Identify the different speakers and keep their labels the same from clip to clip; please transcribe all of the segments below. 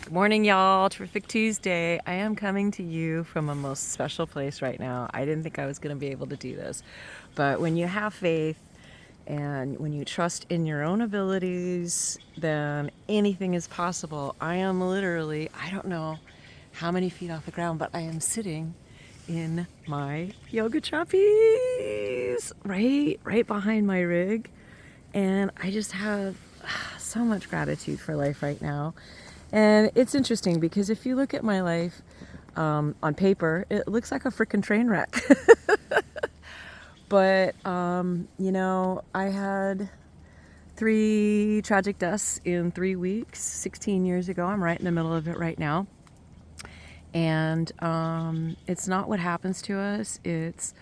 Speaker 1: Good morning, y'all. Terrific Tuesday. I am coming to you from a most special place right now. I didn't think I was going to be able to do this, but when you have faith and when you trust in your own abilities, then anything is possible. I am literally, I don't know how many feet off the ground, but I am sitting in my yoga trapeze right behind my rig. And I just have so much gratitude for life right now. And it's interesting because if you look at my life on paper, it looks like a freaking train wreck. But, I had 3 tragic deaths in 3 weeks, 16 years ago. I'm right in the middle of it right now. And it's not what happens to us, it's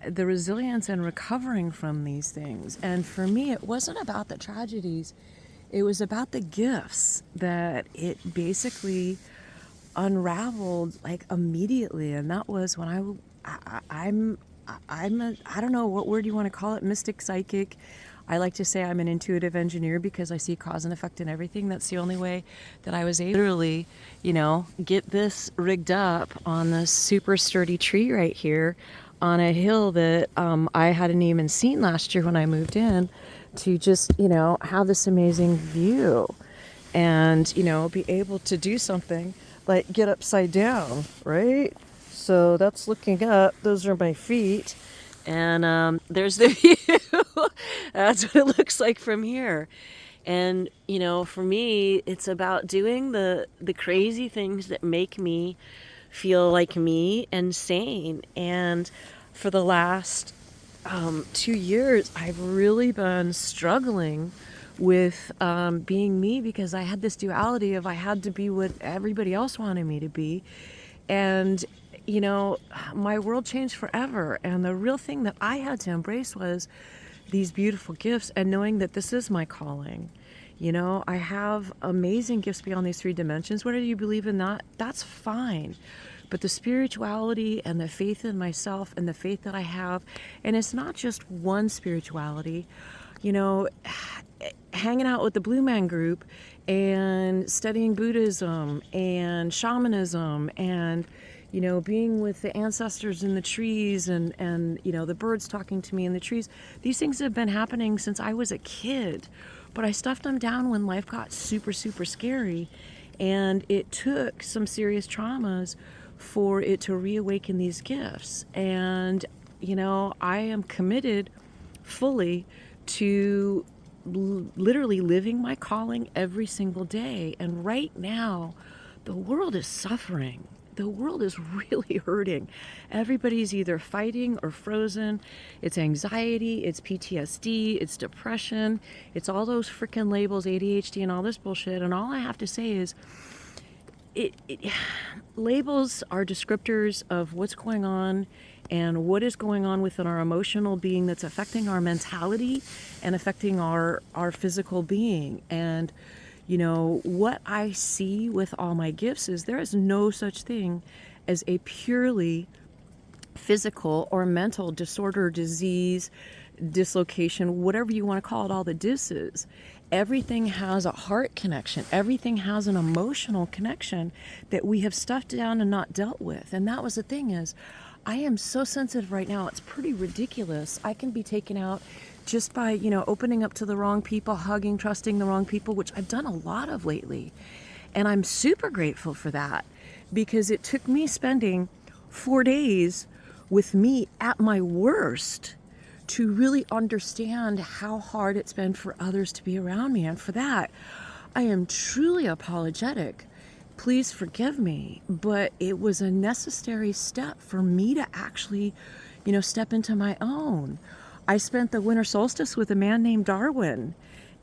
Speaker 1: the resilience and recovering from these things. And for me, it wasn't about the tragedies. It was about the gifts that it basically unraveled like immediately. And that was when I don't know what word you want to call it, mystic, psychic. I like to say I'm an intuitive engineer because I see cause and effect in everything. That's the only way that I was able to literally, get this rigged up on this super sturdy tree right here on a hill that I hadn't even seen last year when I moved in, to just, have this amazing view and, be able to do something like get upside down, right? So that's looking up. Those are my feet. And there's the view. That's what it looks like from here. And, for me, it's about doing the crazy things that make me feel like me and sane. And for the last 2 years, I've really been struggling with being me, because I had this duality of I had to be what everybody else wanted me to be. And, my world changed forever. And the real thing that I had to embrace was these beautiful gifts and knowing that this is my calling. I have amazing gifts beyond these 3 dimensions. Whether you believe in that, that's fine. But the spirituality and the faith in myself and the faith that I have, and it's not just one spirituality, hanging out with the Blue Man Group and studying Buddhism and shamanism and, being with the ancestors in the trees and the birds talking to me in the trees. These things have been happening since I was a kid, but I stuffed them down when life got super, super scary. And it took some serious traumas for it to reawaken these gifts. And, I am committed fully to literally living my calling every single day. And right now, the world is suffering. The world is really hurting. Everybody's either fighting or frozen. It's anxiety, it's PTSD, it's depression, it's all those freaking labels, ADHD and all this bullshit. And all I have to say is, labels are descriptors of what's going on and what is going on within our emotional being that's affecting our mentality and affecting our physical being. And what I see with all my gifts is there is no such thing as a purely physical or mental disorder, disease, dislocation, whatever you want to call it, all the disses. Everything has a heart connection. Everything has an emotional connection that we have stuffed down and not dealt with. And that was the thing is, I am so sensitive right now. It's pretty ridiculous. I can be taken out just by, opening up to the wrong people, hugging, trusting the wrong people, which I've done a lot of lately. And I'm super grateful for that, because it took me spending 4 days with me at my worst to really understand how hard it's been for others to be around me. And for that, I am truly apologetic. Please forgive me, but it was a necessary step for me to actually, step into my own. I spent the winter solstice with a man named Darwin,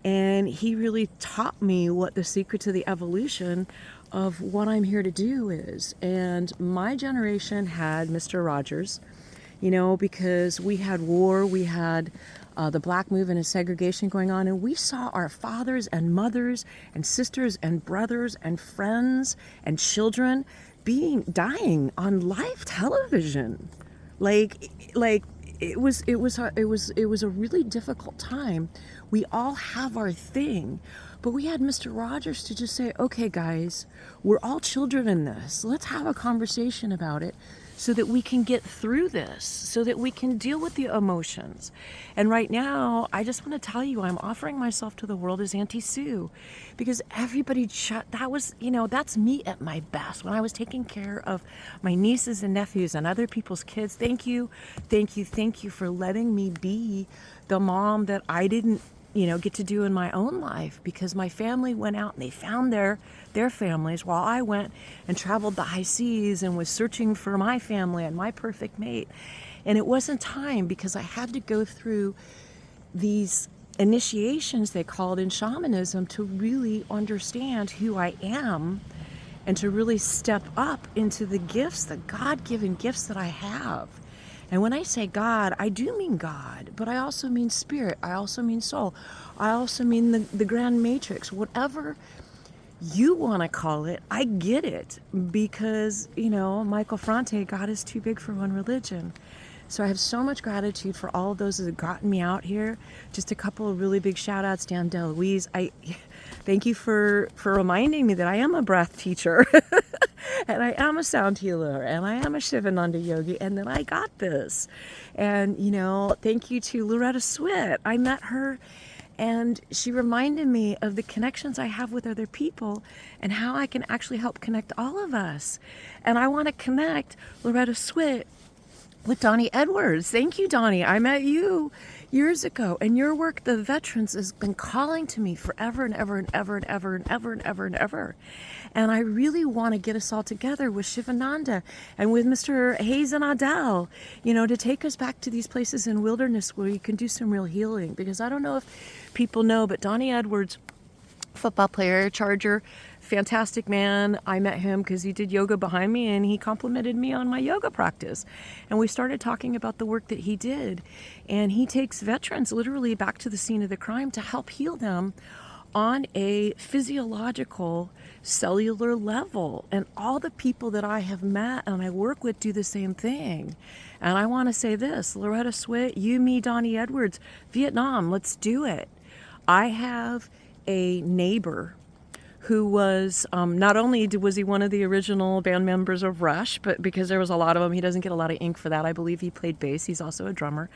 Speaker 1: and he really taught me what the secret to the evolution of what I'm here to do is. And my generation had Mr. Rogers, because we had war, we had the black movement and segregation going on, and we saw our fathers and mothers and sisters and brothers and friends and children dying on live television. It was a really difficult time. We all have our thing, But we had Mr. Rogers to just say, okay, guys, we're all children in this. Let's have a conversation about it so that we can get through this, so that we can deal with the emotions. And right now, I just want to tell you, I'm offering myself to the world as Auntie Sue, because everybody, that was, that's me at my best when I was taking care of my nieces and nephews and other people's kids. Thank you for letting me be the mom that I didn't get to do in my own life, because my family went out and they found their families while I went and traveled the high seas and was searching for my family and my perfect mate. And it wasn't time, because I had to go through these initiations, they called in shamanism, to really understand who I am and to really step up into the gifts, the God-given gifts that I have. And when I say God, I do mean God, but I also mean spirit. I also mean soul. I also mean the grand matrix. Whatever you want to call it, I get it, because, Michael Franti, God is too big for one religion. So I have so much gratitude for all of those that have gotten me out here. Just a couple of really big shout outs, Dan DeLuise. Thank you for reminding me that I am a breath teacher and I am a sound healer and I am a Shivananda yogi, and that I got this. And, thank you to Loretta Swit. I met her and she reminded me of the connections I have with other people and how I can actually help connect all of us. And I want to connect Loretta Swit with Donnie Edwards. Thank you, Donnie. I met you years ago, and your work, the veterans, has been calling to me forever and ever and ever and ever and ever and ever and ever. And I really want to get us all together with Shivananda and with Mr. Hayes and Adele, to take us back to these places in wilderness where you can do some real healing. Because I don't know if people know, but Donnie Edwards, football player, Charger, fantastic man. I met him because he did yoga behind me and he complimented me on my yoga practice. And we started talking about the work that he did. And he takes veterans literally back to the scene of the crime to help heal them on a physiological, cellular level. And all the people that I have met and I work with do the same thing. And I want to say this, Loretta Swit, you, me, Donnie Edwards, Vietnam, let's do it. I have a neighbor who was, not only was he one of the original band members of Rush, but because there was a lot of them, he doesn't get a lot of ink for that. I believe he played bass. He's also a drummer.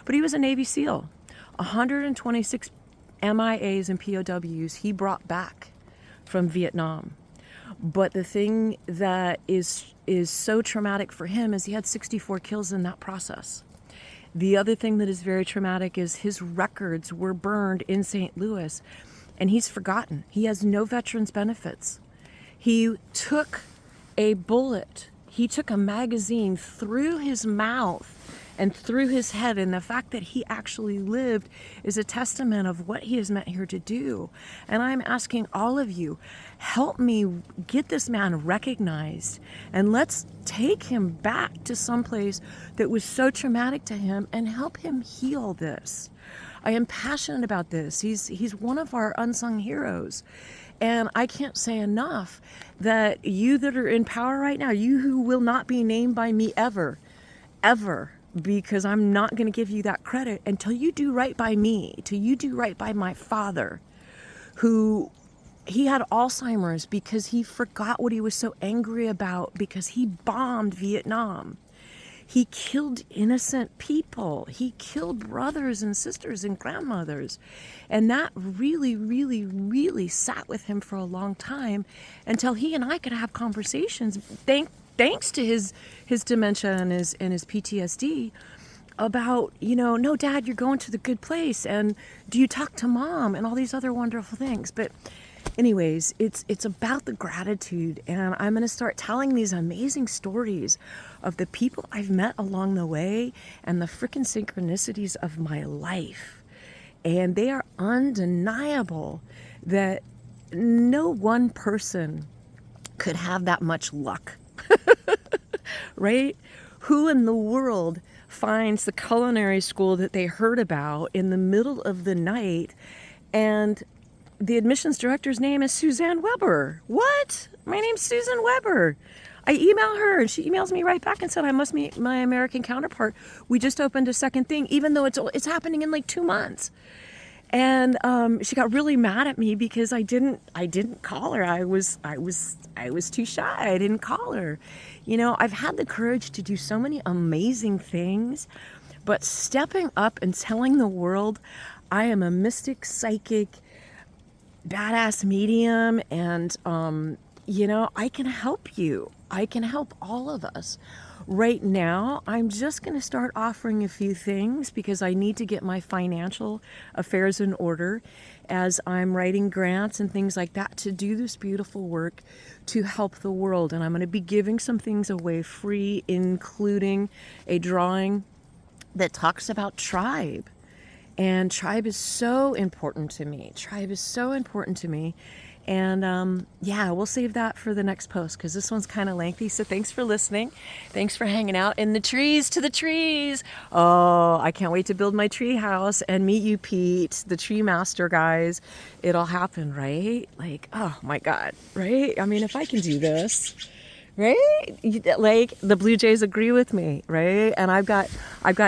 Speaker 1: But he was a Navy SEAL. 126 MIAs and POWs he brought back from Vietnam. But the thing that is so traumatic for him is he had 64 kills in that process. The other thing that is very traumatic is his records were burned in St. Louis. And he's forgotten. He has no veterans benefits. He took a bullet, he took a magazine through his mouth and through his head. And the fact that he actually lived is a testament of what he is meant here to do. And I'm asking all of you, help me get this man recognized. And let's take him back to someplace that was so traumatic to him and help him heal this. I am passionate about this. He's one of our unsung heroes. And I can't say enough that you that are in power right now, you who will not be named by me ever, because I'm not going to give you that credit until you do right by me, till you do right by my father, who he had Alzheimer's because he forgot what he was so angry about because he bombed Vietnam. He killed innocent people. He killed brothers and sisters and grandmothers. And that really, really, really sat with him for a long time until he and I could have conversations, thanks to his dementia and his PTSD, about, no, Dad, you're going to the good place. And do you talk to Mom? And all these other wonderful things. But anyways, it's about the gratitude, and I'm going to start telling these amazing stories of the people I've met along the way and the frickin' synchronicities of my life. And they are undeniable that no one person could have that much luck, right? Who in the world finds the culinary school that they heard about in the middle of the night, and the admissions director's name is Suzanne Weber? What? My name's Susan Weber. I email her and she emails me right back and said I must meet my American counterpart. We just opened a second thing, even though it's happening in like 2 months. And she got really mad at me because I didn't call her. I was too shy. I didn't call her. You know, I've had the courage to do so many amazing things, but stepping up and telling the world I am a mystic, psychic, badass medium, and you know, I can help you. I can help all of us. Right now, I'm just going to start offering a few things because I need to get my financial affairs in order as I'm writing grants and things like that to do this beautiful work to help the world. And I'm going to be giving some things away free, including a drawing that talks about tribe. And tribe is so important to me. Tribe is so important to me. And yeah, we'll save that for the next post because this one's kind of lengthy. So thanks for listening. Thanks for hanging out in the trees, to the trees. Oh, I can't wait to build my tree house and meet you, Pete, the tree master, guys. It'll happen, right? Like, oh my God, right? I mean, if I can do this, right? Like the Blue Jays agree with me, right? And I've got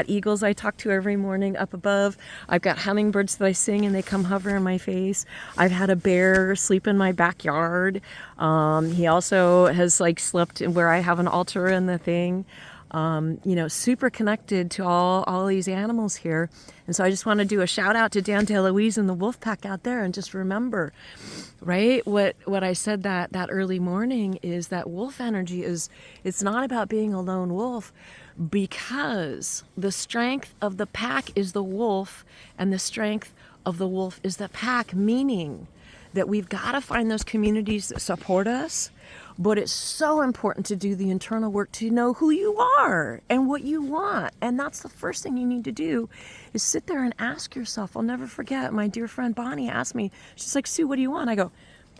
Speaker 1: eagles I talk to every morning up above. I've got hummingbirds that I sing and they come hover in my face. I've had a bear sleep in my backyard. He also has like slept in where I have an altar in the thing. You know, super connected to all these animals here. And so I just want to do a shout out to Dan DeLuise and the wolf pack out there, and just remember, right, what I said that early morning is that wolf energy it's not about being a lone wolf, because the strength of the pack is the wolf and the strength of the wolf is the pack, meaning that we've got to find those communities that support us. But it's so important to do the internal work to know who you are and what you want. And that's the first thing you need to do, is sit there and ask yourself. I'll never forget, my dear friend Bonnie asked me, she's like, Sue, what do you want? I go,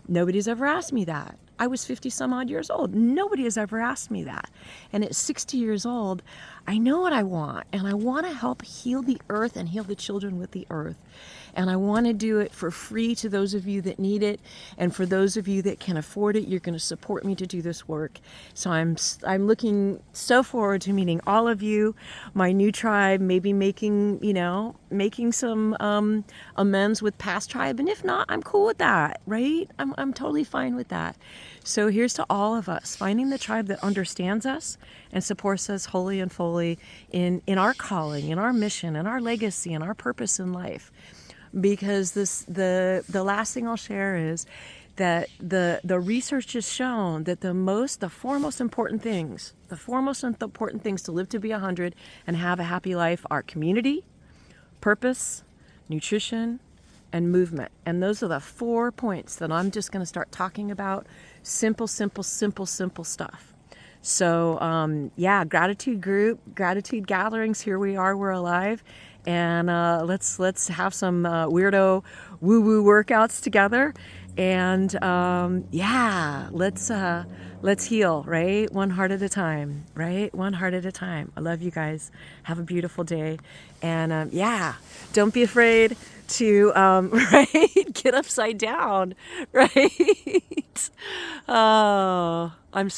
Speaker 1: nobody's ever asked me that. I was 50 some odd years old. Nobody has ever asked me that. And at 60 years old, I know what I want. And I want to help heal the earth and heal the children with the earth. And I want to do it for free to those of you that need it. And for those of you that can afford it, you're going to support me to do this work. So I'm looking so forward to meeting all of you, my new tribe, maybe making some amends with past tribe. And if not, I'm cool with that, right? I'm totally fine with that. So here's to all of us, finding the tribe that understands us and supports us wholly and fully in our calling, in our mission, in our legacy, in our purpose in life. Because the last thing I'll share is that the research has shown that the four most important things to live to be 100 and have a happy life are community, purpose, nutrition, and movement. And those are the 4 points that I'm just going to start talking about. Simple stuff. So yeah, gratitude group, gratitude gatherings. Here we are, we're alive. And let's have some weirdo woo-woo workouts together. And yeah, let's heal, right? One heart at a time, right? One heart at a time. I love you guys. Have a beautiful day. And yeah, don't be afraid to right, get upside down, right? Oh, I'm so